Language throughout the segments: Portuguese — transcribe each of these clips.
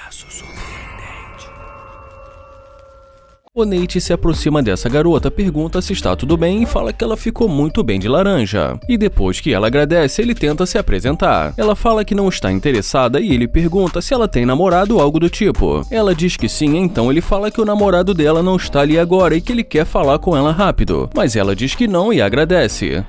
caso surpreendente. O Nate se aproxima dessa garota, pergunta se está tudo bem e fala que ela ficou muito bem de laranja. E depois que ela agradece, ele tenta se apresentar. Ela fala que não está interessada e ele pergunta se ela tem namorado ou algo do tipo. Ela diz que sim, então ele fala que o namorado dela não está ali agora e que ele quer falar com ela rápido. Mas ela diz que não e agradece.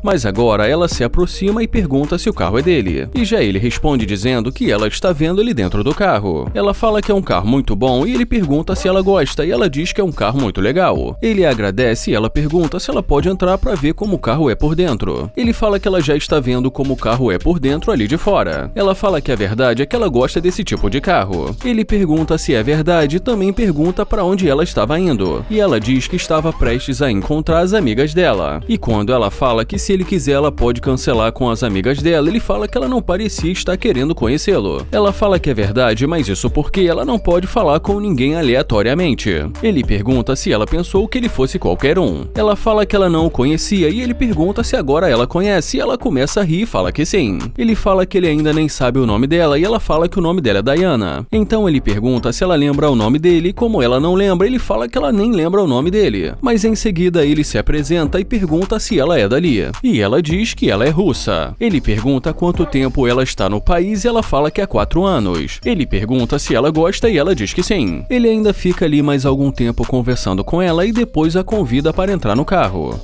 Mas agora ela se aproxima e pergunta se o carro é dele. E já ele responde dizendo que ela está vendo ele dentro do carro. Ela fala que é um carro muito bom e ele pergunta se ela gosta e ela diz que é um carro muito legal. Ele agradece e ela pergunta se ela pode entrar para ver como o carro é por dentro. Ele fala que ela já está vendo como o carro é por dentro ali de fora. Ela fala que a verdade é que ela gosta desse tipo de carro. Ele pergunta se é verdade e também pergunta para onde ela estava indo. E ela diz que estava prestes a encontrar as amigas dela. E quando ela fala que se ele quiser ela pode cancelar com as amigas dela, ele fala que ela não parecia estar querendo conhecê-lo. Ela fala que é verdade, mas isso porque ela não pode falar com ninguém aleatoriamente. Ele pergunta se ela pensou que ele fosse qualquer um. Ela fala que ela não o conhecia e ele pergunta se agora ela conhece e ela começa a rir e fala que sim. Ele fala que ele ainda nem sabe o nome dela e ela fala que o nome dela é Diana. Então ele pergunta se ela lembra o nome dele e como ela não lembra, ele fala que ela nem lembra o nome dele. Mas em seguida ele se apresenta e pergunta se ela é dali. E ela diz que ela é russa. Ele pergunta quanto tempo ela está no país e ela fala que há 4 anos. Ele pergunta se ela gosta e ela diz que sim. Ele ainda fica ali mais algum tempo conversando com ela e depois a convida para entrar no carro.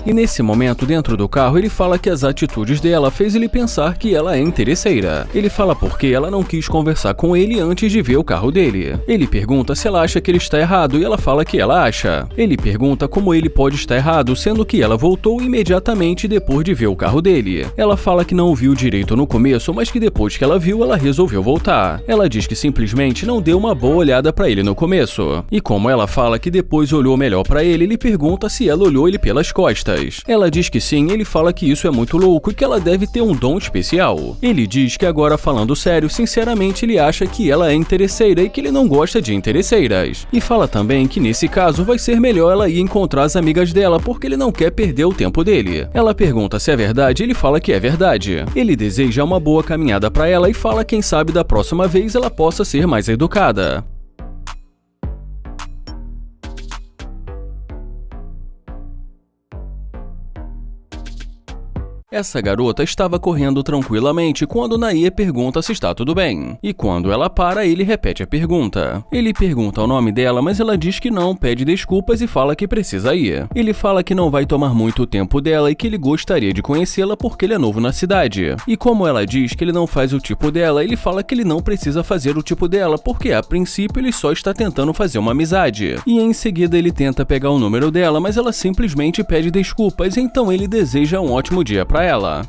E nesse momento, dentro do carro, ele fala que as atitudes dela fez ele pensar que ela é interesseira. Ele fala porque ela não quis conversar com ele antes de ver o carro dele. Ele pergunta se ela acha que ele está errado e ela fala que ela acha. Ele pergunta como ele pode estar errado, sendo que ela voltou imediatamente depois de ver o carro dele. Ela fala que não o viu direito no começo, mas que depois que ela viu, ela resolveu voltar. Ela diz que simplesmente não deu uma boa olhada para ele no começo. E como ela fala que depois olhou melhor para ele, ele pergunta se ela olhou ele pelas costas. Ela diz que sim e ele fala que isso é muito louco e que ela deve ter um dom especial. Ele diz que agora falando sério, sinceramente ele acha que ela é interesseira e que ele não gosta de interesseiras. E fala também que nesse caso vai ser melhor ela ir encontrar as amigas dela porque ele não quer perder o tempo dele. Ela pergunta se é verdade e ele fala que é verdade. Ele deseja uma boa caminhada para ela e fala quem sabe da próxima vez ela possa ser mais educada. Essa garota estava correndo tranquilamente quando Nair pergunta se está tudo bem. E quando ela para, ele repete a pergunta. Ele pergunta o nome dela, mas ela diz que não, pede desculpas e fala que precisa ir. Ele fala que não vai tomar muito tempo dela e que ele gostaria de conhecê-la porque ele é novo na cidade. E como ela diz que ele não faz o tipo dela, ele fala que ele não precisa fazer o tipo dela porque a princípio ele só está tentando fazer uma amizade. E em seguida ele tenta pegar o número dela, mas ela simplesmente pede desculpas, então ele deseja um ótimo dia para ela.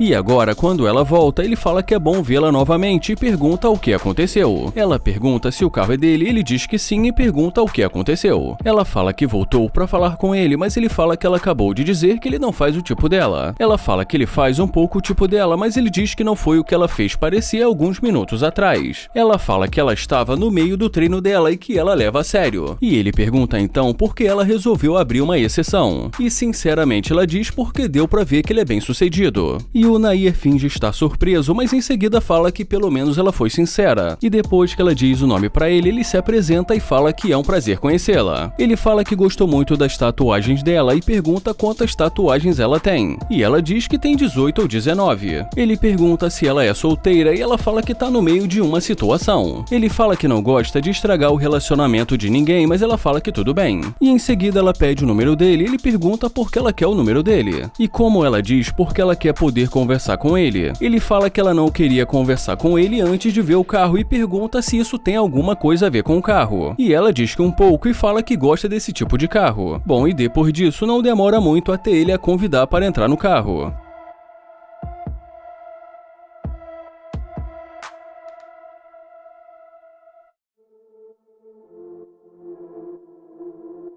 E agora, quando ela volta, ele fala que é bom vê-la novamente e pergunta o que aconteceu. Ela pergunta se o carro é dele, ele diz que sim e pergunta o que aconteceu. Ela fala que voltou para falar com ele, mas ele fala que ela acabou de dizer que ele não faz o tipo dela. Ela fala que ele faz um pouco o tipo dela, mas ele diz que não foi o que ela fez parecer alguns minutos atrás. Ela fala que ela estava no meio do treino dela e que ela leva a sério. E ele pergunta então por que ela resolveu abrir uma exceção. E sinceramente ela diz porque deu para ver que ele é bem sucedido. E o Nair finge estar surpreso, mas em seguida fala que pelo menos ela foi sincera. E depois que ela diz o nome pra ele, ele se apresenta e fala que é um prazer conhecê-la. Ele fala que gostou muito das tatuagens dela e pergunta quantas tatuagens ela tem. E ela diz que tem 18 ou 19. Ele pergunta se ela é solteira e ela fala que tá no meio de uma situação. Ele fala que não gosta de estragar o relacionamento de ninguém, mas ela fala que tudo bem. E em seguida ela pede o número dele e ele pergunta por que ela quer o número dele. E como ela diz porque ela quer poder conversar com ele. Ele fala que ela não queria conversar com ele antes de ver o carro e pergunta se isso tem alguma coisa a ver com o carro. E ela diz que um pouco e fala que gosta desse tipo de carro. Bom, e depois disso não demora muito até ele a convidar para entrar no carro.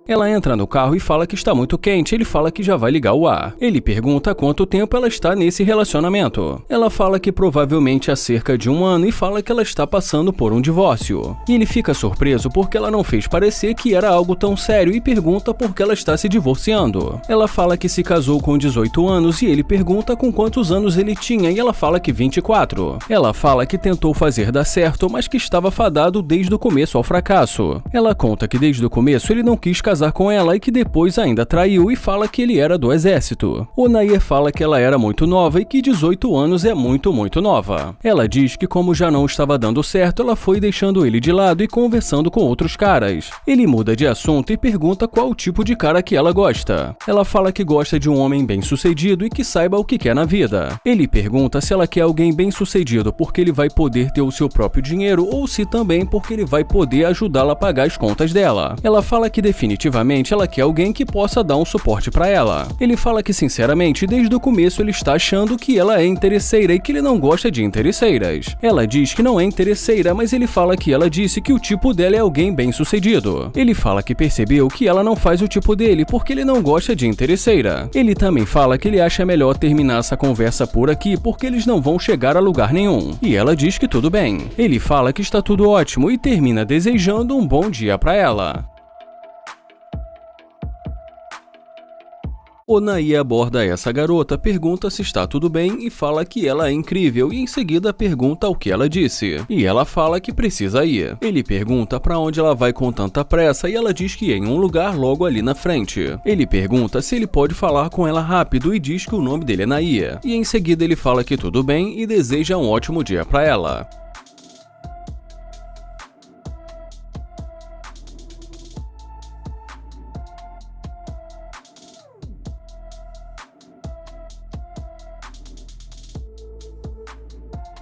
Ela entra no carro e fala que está muito quente, ele fala que já vai ligar o ar. Ele pergunta há quanto tempo ela está nesse relacionamento. Ela fala que provavelmente há cerca de 1 ano e fala que ela está passando por um divórcio. E ele fica surpreso porque ela não fez parecer que era algo tão sério e pergunta por que ela está se divorciando. Ela fala que se casou com 18 anos e ele pergunta com quantos anos ele tinha e ela fala que 24. Ela fala que tentou fazer dar certo, mas que estava fadado desde o começo ao fracasso. Ela conta que desde o começo ele não quis casar com ela e que depois ainda traiu e fala que ele era do exército. O Nair fala que ela era muito nova e que 18 anos é muito nova. Ela diz que como já não estava dando certo, ela foi deixando ele de lado e conversando com outros caras. Ele muda de assunto e pergunta qual o tipo de cara que ela gosta. Ela fala que gosta de um homem bem-sucedido e que saiba o que quer na vida. Ele pergunta se ela quer alguém bem-sucedido porque ele vai poder ter o seu próprio dinheiro ou se também porque ele vai poder ajudá-la a pagar as contas dela. Ela fala que definitivamente ela quer alguém que possa dar um suporte pra ela. Ele fala que sinceramente desde o começo ele está achando que ela é interesseira e que ele não gosta de interesseiras. Ela diz que não é interesseira, mas ele fala que ela disse que o tipo dela é alguém bem-sucedido. Ele fala que percebeu que ela não faz o tipo dele porque ele não gosta de interesseira. Ele também fala que ele acha melhor terminar essa conversa por aqui porque eles não vão chegar a lugar nenhum. E ela diz que tudo bem. Ele fala que está tudo ótimo e termina desejando um bom dia pra ela. O Nair aborda essa garota, pergunta se está tudo bem e fala que ela é incrível e em seguida pergunta o que ela disse. E ela fala que precisa ir. Ele pergunta para onde ela vai com tanta pressa e ela diz que é em um lugar logo ali na frente. Ele pergunta se ele pode falar com ela rápido e diz que o nome dele é Nair. E em seguida ele fala que tudo bem e deseja um ótimo dia para ela.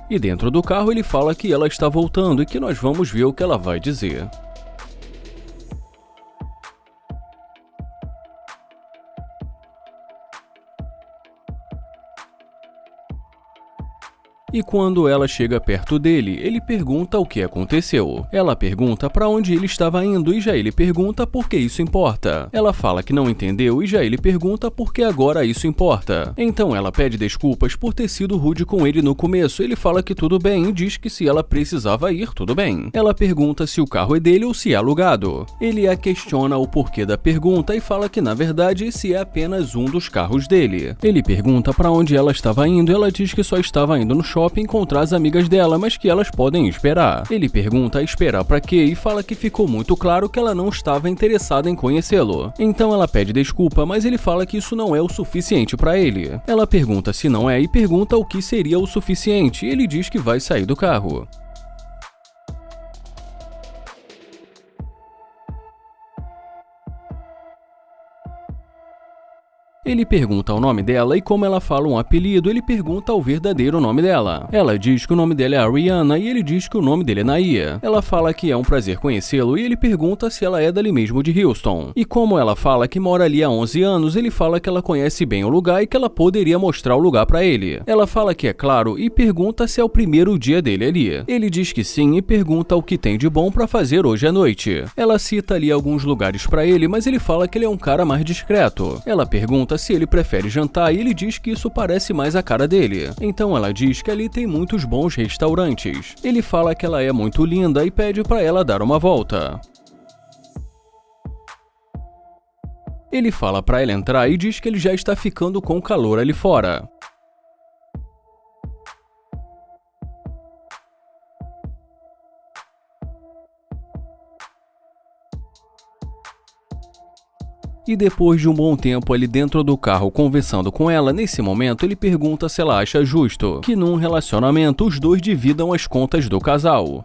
E dentro do carro ele fala que ela está voltando e que nós vamos ver o que ela vai dizer. E quando ela chega perto dele, ele pergunta o que aconteceu. Ela pergunta para onde ele estava indo e já ele pergunta por que isso importa. Ela fala que não entendeu e já ele pergunta por que agora isso importa. Então ela pede desculpas por ter sido rude com ele no começo. Ele fala que tudo bem e diz que se ela precisava ir, tudo bem. Ela pergunta se o carro é dele ou se é alugado. Ele a questiona o porquê da pergunta e fala que na verdade esse é apenas um dos carros dele. Ele pergunta para onde ela estava indo e ela diz que só estava indo no shopping encontrar as amigas dela, mas que elas podem esperar. Ele pergunta esperar pra quê e fala que ficou muito claro que ela não estava interessada em conhecê-lo. Então ela pede desculpa, mas ele fala que isso não é o suficiente pra ele. Ela pergunta se não é e pergunta o que seria o suficiente. Ele diz que vai sair do carro. Ele pergunta o nome dela e como ela fala um apelido, ele pergunta o verdadeiro nome dela. Ela diz que o nome dela é Ariana e ele diz que o nome dele é Nair. Ela fala que é um prazer conhecê-lo e ele pergunta se ela é dali mesmo de Houston. E como ela fala que mora ali há 11 anos, ele fala que ela conhece bem o lugar e que ela poderia mostrar o lugar pra ele. Ela fala que é claro e pergunta se é o primeiro dia dele ali. Ele diz que sim e pergunta o que tem de bom pra fazer hoje à noite. Ela cita ali alguns lugares pra ele, mas ele fala que ele é um cara mais discreto. Ela pergunta se ele prefere jantar e ele diz que isso parece mais a cara dele. Então ela diz que ali tem muitos bons restaurantes. Ele fala que ela é muito linda e pede pra ela dar uma volta. Ele fala pra ela entrar e diz que ele já está ficando com calor ali fora. E depois de um bom tempo ali dentro do carro conversando com ela, nesse momento ele pergunta se ela acha justo que num relacionamento os dois dividam as contas do casal.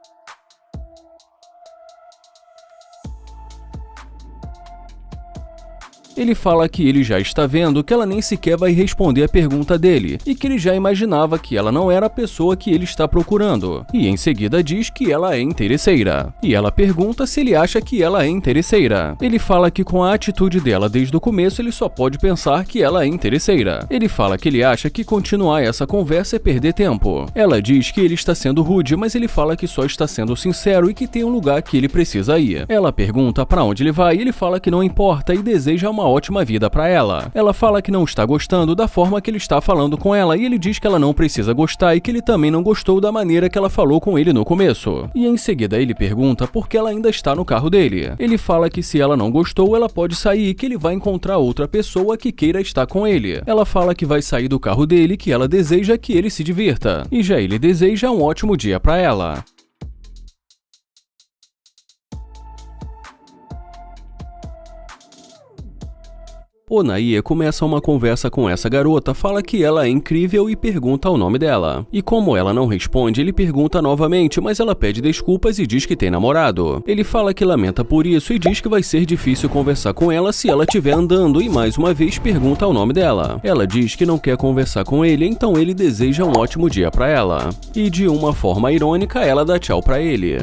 Ele fala que ele já está vendo que ela nem sequer vai responder a pergunta dele e que ele já imaginava que ela não era a pessoa que ele está procurando. E em seguida diz que ela é interesseira. E ela pergunta se ele acha que ela é interesseira. Ele fala que com a atitude dela desde o começo ele só pode pensar que ela é interesseira. Ele fala que ele acha que continuar essa conversa é perder tempo. Ela diz que ele está sendo rude, mas ele fala que só está sendo sincero e que tem um lugar que ele precisa ir. Ela pergunta para onde ele vai e ele fala que não importa e deseja uma ótima vida para ela. Ela fala que não está gostando da forma que ele está falando com ela e ele diz que ela não precisa gostar e que ele também não gostou da maneira que ela falou com ele no começo. E em seguida ele pergunta por que ela ainda está no carro dele. Ele fala que se ela não gostou, ela pode sair e que ele vai encontrar outra pessoa que queira estar com ele. Ela fala que vai sair do carro dele e que ela deseja que ele se divirta. E já ele deseja um ótimo dia para ela. Onaie começa uma conversa com essa garota, fala que ela é incrível e pergunta o nome dela. E como ela não responde, ele pergunta novamente, mas ela pede desculpas e diz que tem namorado. Ele fala que lamenta por isso e diz que vai ser difícil conversar com ela se ela estiver andando e mais uma vez pergunta o nome dela. Ela diz que não quer conversar com ele, então ele deseja um ótimo dia para ela. E de uma forma irônica, ela dá tchau para ele.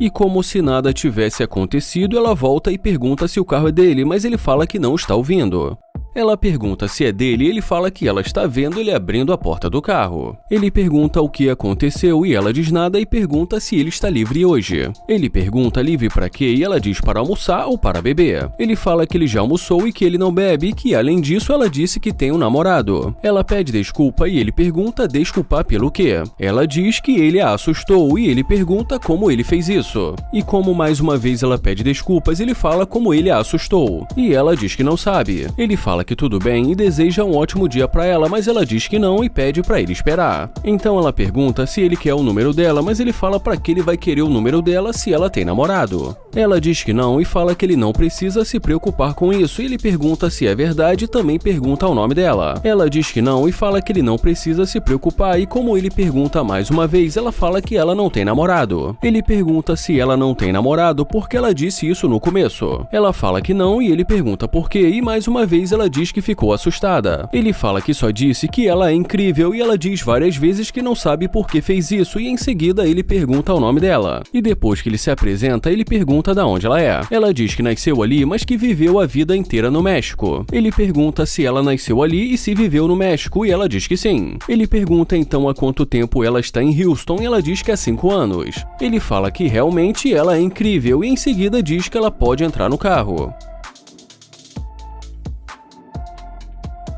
E como se nada tivesse acontecido, ela volta e pergunta se o carro é dele, mas ele fala que não está ouvindo. Ela pergunta se é dele e ele fala que ela está vendo ele abrindo a porta do carro. Ele pergunta o que aconteceu e ela diz nada e pergunta se ele está livre hoje. Ele pergunta livre para quê e ela diz para almoçar ou para beber. Ele fala que ele já almoçou e que ele não bebe e que além disso ela disse que tem um namorado. Ela pede desculpa e ele pergunta desculpar pelo quê. Ela diz que ele a assustou e ele pergunta como ele fez isso. E como mais uma vez ela pede desculpas, ele fala como ele a assustou. E ela diz que não sabe. Ele fala que tudo bem e deseja um ótimo dia para ela, mas ela diz que não e pede para ele esperar. Então ela pergunta se ele quer o número dela, mas ele fala para que ele vai querer o número dela se ela tem namorado. Ela diz que não e fala que ele não precisa se preocupar com isso. Ele pergunta se é verdade e também pergunta o nome dela. Ela diz que não e fala que ele não precisa se preocupar e como ele pergunta mais uma vez, ela fala que ela não tem namorado. Ele pergunta se ela não tem namorado porque ela disse isso no começo. Ela fala que não e ele pergunta por quê e mais uma vez ela diz que ficou assustada. Ele fala que só disse que ela é incrível e ela diz várias vezes que não sabe por que fez isso e em seguida ele pergunta o nome dela. E depois que ele se apresenta, ele pergunta de onde ela é. Ela diz que nasceu ali, mas que viveu a vida inteira no México. Ele pergunta se ela nasceu ali e se viveu no México e ela diz que sim. Ele pergunta então há quanto tempo ela está em Houston e ela diz que há 5 anos. Ele fala que realmente ela é incrível e em seguida diz que ela pode entrar no carro.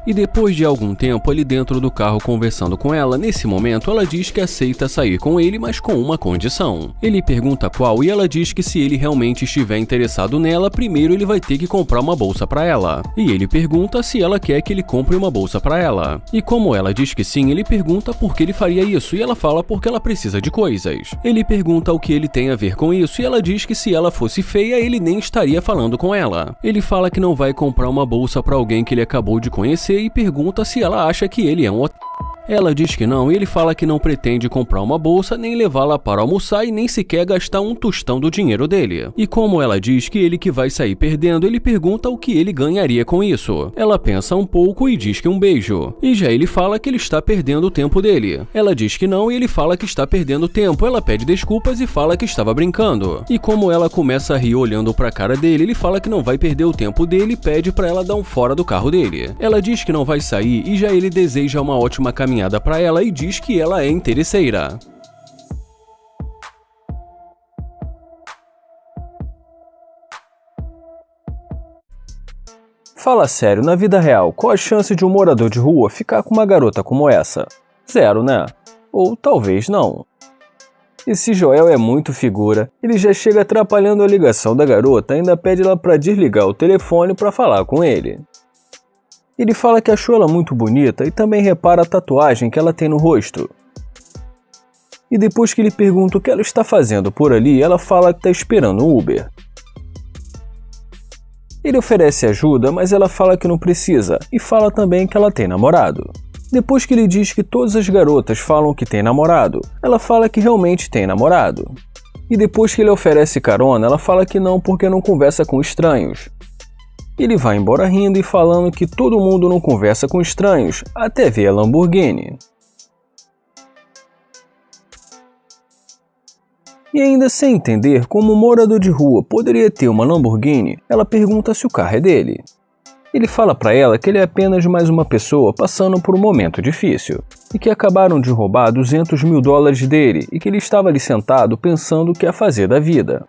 E depois de algum tempo ali dentro do carro conversando com ela, nesse momento ela diz que aceita sair com ele, mas com uma condição. Ele pergunta qual e ela diz que se ele realmente estiver interessado nela, primeiro ele vai ter que comprar uma bolsa para ela. E ele pergunta se ela quer que ele compre uma bolsa para ela. E como ela diz que sim, ele pergunta por que ele faria isso e ela fala porque ela precisa de coisas. Ele pergunta o que ele tem a ver com isso e ela diz que se ela fosse feia, ele nem estaria falando com ela. Ele fala que não vai comprar uma bolsa para alguém que ele acabou de conhecer e pergunta se ela acha que ele é um otário. Ela diz que não e ele fala que não pretende comprar uma bolsa, nem levá-la para almoçar e nem sequer gastar um tostão do dinheiro dele. E como ela diz que ele que vai sair perdendo, ele pergunta o que ele ganharia com isso. Ela pensa um pouco e diz que um beijo. E já ele fala que ele está perdendo o tempo dele. Ela diz que não e ele fala que está perdendo tempo. Ela pede desculpas e fala que estava brincando. E como ela começa a rir olhando para a cara dele, ele fala que não vai perder o tempo dele e pede para ela dar um fora do carro dele. Ela diz que não vai sair e já ele deseja uma ótima caminhada para ela e diz que ela é interesseira. Fala sério, na vida real, qual a chance de um morador de rua ficar com uma garota como essa? 0, né? Ou talvez não. Esse Joel é muito figura, ele já chega atrapalhando a ligação da garota, ainda pede ela para desligar o telefone para falar com ele. Ele fala que achou ela muito bonita e também repara a tatuagem que ela tem no rosto. E depois que ele pergunta o que ela está fazendo por ali, ela fala que está esperando um Uber. Ele oferece ajuda, mas ela fala que não precisa e fala também que ela tem namorado. Depois que ele diz que todas as garotas falam que tem namorado, ela fala que realmente tem namorado. E depois que ele oferece carona, ela fala que não porque não conversa com estranhos. Ele vai embora rindo e falando que todo mundo não conversa com estranhos, até ver a Lamborghini. E ainda sem entender como um morador de rua poderia ter uma Lamborghini, ela pergunta se o carro é dele. Ele fala para ela que ele é apenas mais uma pessoa passando por um momento difícil, e que acabaram de roubar $200 mil dele e que ele estava ali sentado pensando o que ia fazer da vida.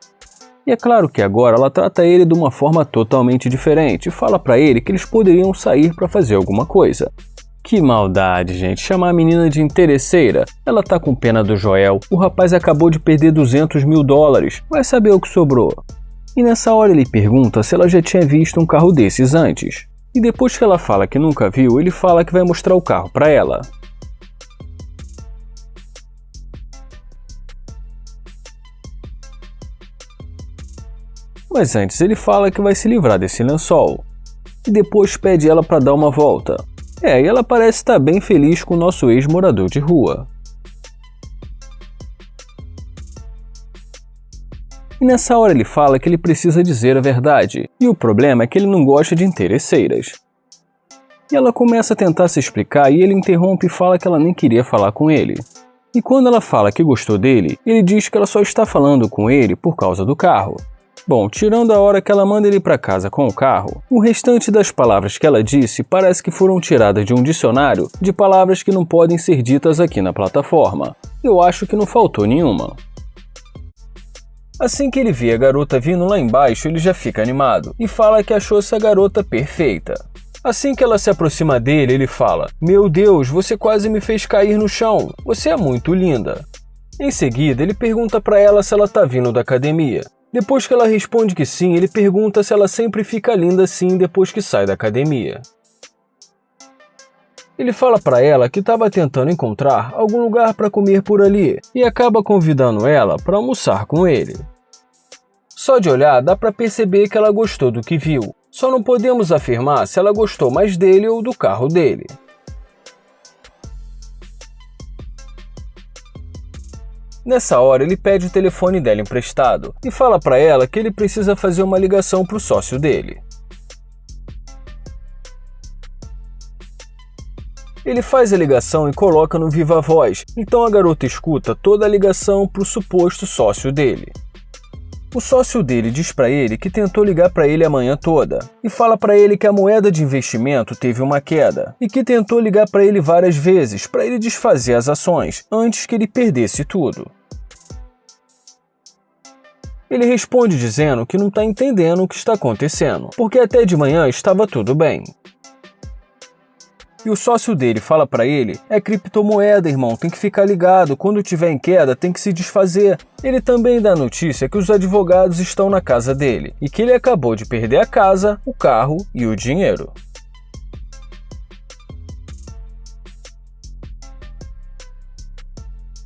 E é claro que agora ela trata ele de uma forma totalmente diferente e fala para ele que eles poderiam sair para fazer alguma coisa. Que maldade, gente, chamar a menina de interesseira. Ela tá com pena do Joel, o rapaz acabou de perder $200 mil, vai saber o que sobrou. E nessa hora ele pergunta se ela já tinha visto um carro desses antes. E depois que ela fala que nunca viu, ele fala que vai mostrar o carro para ela. Mas antes ele fala que vai se livrar desse lençol. E depois pede ela para dar uma volta. E ela parece estar bem feliz com o nosso ex-morador de rua. E nessa hora ele fala que ele precisa dizer a verdade, e o problema é que ele não gosta de interesseiras. E ela começa a tentar se explicar e ele interrompe e fala que ela nem queria falar com ele. E quando ela fala que gostou dele, ele diz que ela só está falando com ele por causa do carro. Bom, tirando a hora que ela manda ele para casa com o carro, o restante das palavras que ela disse parece que foram tiradas de um dicionário de palavras que não podem ser ditas aqui na plataforma. Eu acho que não faltou nenhuma. Assim que ele vê a garota vindo lá embaixo, ele já fica animado e fala que achou essa garota perfeita. Assim que ela se aproxima dele, ele fala: "Meu Deus, você quase me fez cair no chão, você é muito linda." Em seguida, ele pergunta para ela se ela tá vindo da academia. Depois que ela responde que sim, ele pergunta se ela sempre fica linda assim depois que sai da academia. Ele fala para ela que estava tentando encontrar algum lugar para comer por ali e acaba convidando ela para almoçar com ele. Só de olhar dá para perceber que ela gostou do que viu, só não podemos afirmar se ela gostou mais dele ou do carro dele. Nessa hora ele pede o telefone dela emprestado e fala para ela que ele precisa fazer uma ligação para o sócio dele. Ele faz a ligação e coloca no viva voz, então a garota escuta toda a ligação para o suposto sócio dele. O sócio dele diz para ele que tentou ligar para ele a manhã toda e fala para ele que a moeda de investimento teve uma queda e que tentou ligar para ele várias vezes para ele desfazer as ações antes que ele perdesse tudo. Ele responde dizendo que não está entendendo o que está acontecendo, porque até de manhã estava tudo bem. E o sócio dele fala para ele: "É criptomoeda, irmão, tem que ficar ligado, quando tiver em queda tem que se desfazer." Ele também dá a notícia que os advogados estão na casa dele e que ele acabou de perder a casa, o carro e o dinheiro.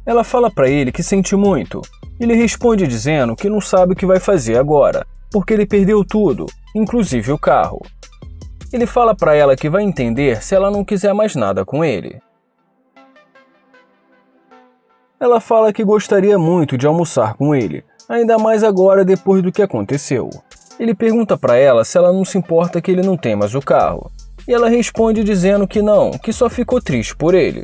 Ela fala para ele que sente muito. Ele responde dizendo que não sabe o que vai fazer agora, porque ele perdeu tudo, inclusive o carro. Ele fala para ela que vai entender se ela não quiser mais nada com ele. Ela fala que gostaria muito de almoçar com ele, ainda mais agora depois do que aconteceu. Ele pergunta para ela se ela não se importa que ele não tem mais o carro, e ela responde dizendo que não, que só ficou triste por ele.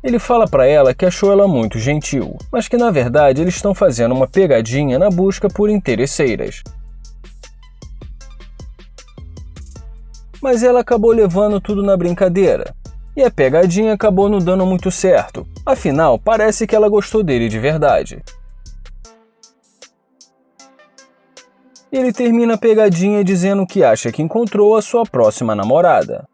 Ele fala para ela que achou ela muito gentil, mas que na verdade eles estão fazendo uma pegadinha na busca por interesseiras. Mas ela acabou levando tudo na brincadeira. E a pegadinha acabou não dando muito certo. Afinal, parece que ela gostou dele de verdade. Ele termina a pegadinha dizendo que acha que encontrou a sua próxima namorada.